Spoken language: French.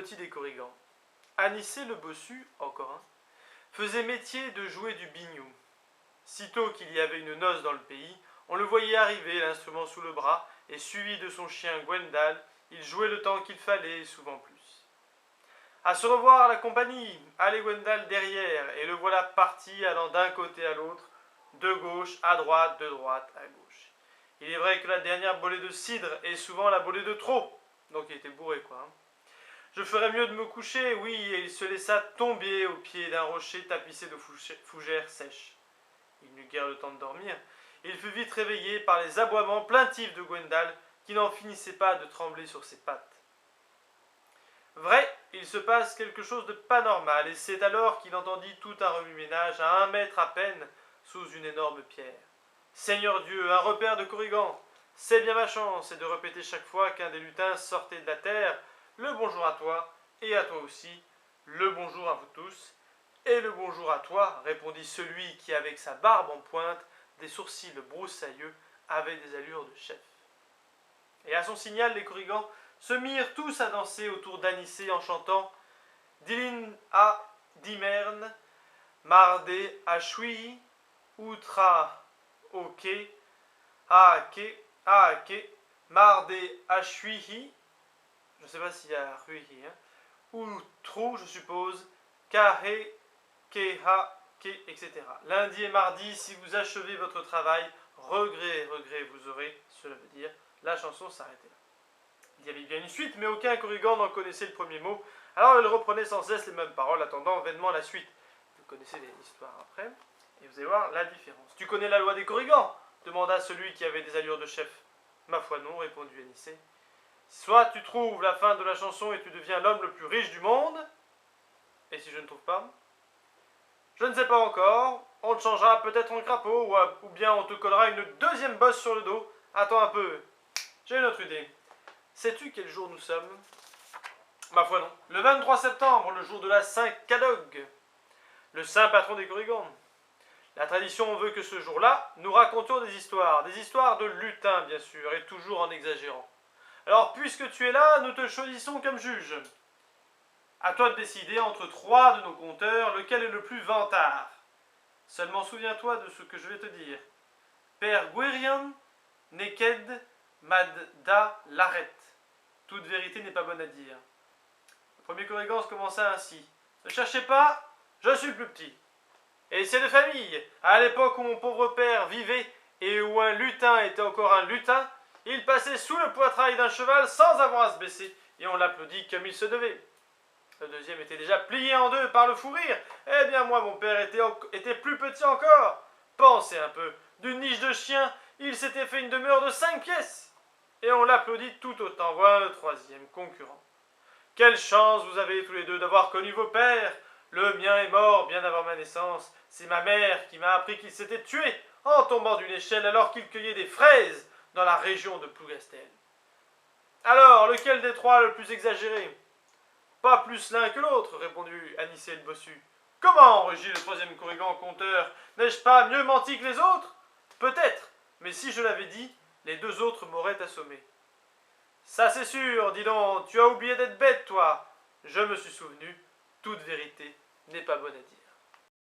petit des Corrigans. Anicet le bossu, encore un, faisait métier de jouer du biniou. Sitôt qu'il y avait une noce dans le pays, on le voyait arriver, l'instrument sous le bras, et suivi de son chien Gwendal, il jouait le temps qu'il fallait, et souvent plus. À se revoir la compagnie, allez Gwendal derrière, et le voilà parti allant d'un côté à l'autre, de gauche à droite à gauche. Il est vrai que la dernière bolée de cidre est souvent la bolée de trop, donc il était bourré quoi. Je ferais mieux de me coucher, oui, et il se laissa tomber au pied d'un rocher tapissé de fougères sèches. Il n'eut guère le temps de dormir, et il fut vite réveillé par les aboiements plaintifs de Gwendal, qui n'en finissait pas de trembler sur ses pattes. Vrai, il se passe quelque chose de pas normal, et c'est alors qu'il entendit tout un remue-ménage à 1 mètre à peine sous une énorme pierre. Seigneur Dieu, un repère de Corrigan, c'est bien ma chance, et de répéter chaque fois qu'un des lutins sortait de la terre, le bonjour à toi, et à toi aussi, le bonjour à vous tous, et le bonjour à toi, répondit celui qui, avec sa barbe en pointe, des sourcils broussailleux, avait des allures de chef. Et à son signal, les Corrigans se mirent tous à danser autour d'Anicet en chantant Dilin a Dimern, Marde a Chui, Outra Ok, Aake, Marde a Chui, je ne sais pas s'il y a Ruihi, Outro, je suppose, Kahe, Keha, Ke, etc. Lundi et mardi, si vous achevez votre travail, regret vous aurez, cela veut dire, la chanson s'arrêtait là. Il y avait bien une suite, mais aucun Corrigan n'en connaissait le premier mot, alors il reprenait sans cesse les mêmes paroles, attendant vainement la suite. Vous connaissez l'histoire après, et vous allez voir la différence. Tu connais la loi des Corrigans demanda celui qui avait des allures de chef. Ma foi non, répondit Anicet. Soit tu trouves la fin de la chanson et tu deviens l'homme le plus riche du monde, et si je ne trouve pas, je ne sais pas encore, on te changera peut-être en crapaud, ou bien on te collera une deuxième bosse sur le dos. Attends un peu, j'ai une autre idée. Sais-tu quel jour nous sommes? Ma foi non. Le 23 septembre, le jour de la Saint-Cadog, le saint patron des Corrigans. La tradition veut que ce jour-là, nous racontions des histoires de lutins bien sûr, et toujours en exagérant. Alors puisque tu es là, nous te choisissons comme juge. À toi de décider entre 3 de nos conteurs, lequel est le plus vantard. Seulement souviens-toi de ce que je vais te dire. Père Gwerian, Neked, Madda, Laret. Toute vérité n'est pas bonne à dire. Le premier Corrigan commença ainsi. Ne cherchez pas, je suis le plus petit. Et c'est de famille. À l'époque où mon pauvre père vivait et où un lutin était encore un lutin, il passait sous le poitrail d'un cheval sans avoir à se baisser, et on l'applaudit comme il se devait. Le deuxième était déjà plié en deux par le fou rire. Eh bien moi, mon père était plus petit encore. Pensez un peu, d'une niche de chien, il s'était fait une demeure de 5 pièces. Et on l'applaudit tout autant. Voilà le troisième concurrent. Quelle chance vous avez tous les deux d'avoir connu vos pères. Le mien est mort bien avant ma naissance. C'est ma mère qui m'a appris qu'il s'était tué en tombant d'une échelle alors qu'il cueillait des fraises dans la région de Plougastel. Alors, lequel des trois le plus exagéré? Pas plus l'un que l'autre, répondit Anicet le bossu. Comment, rugit le troisième Corrigan conteur, n'ai-je pas mieux menti que les autres? Peut-être, mais si je l'avais dit, les 2 autres m'auraient assommé. Ça c'est sûr, dis donc, tu as oublié d'être bête, toi. Je me suis souvenu, toute vérité n'est pas bonne à dire.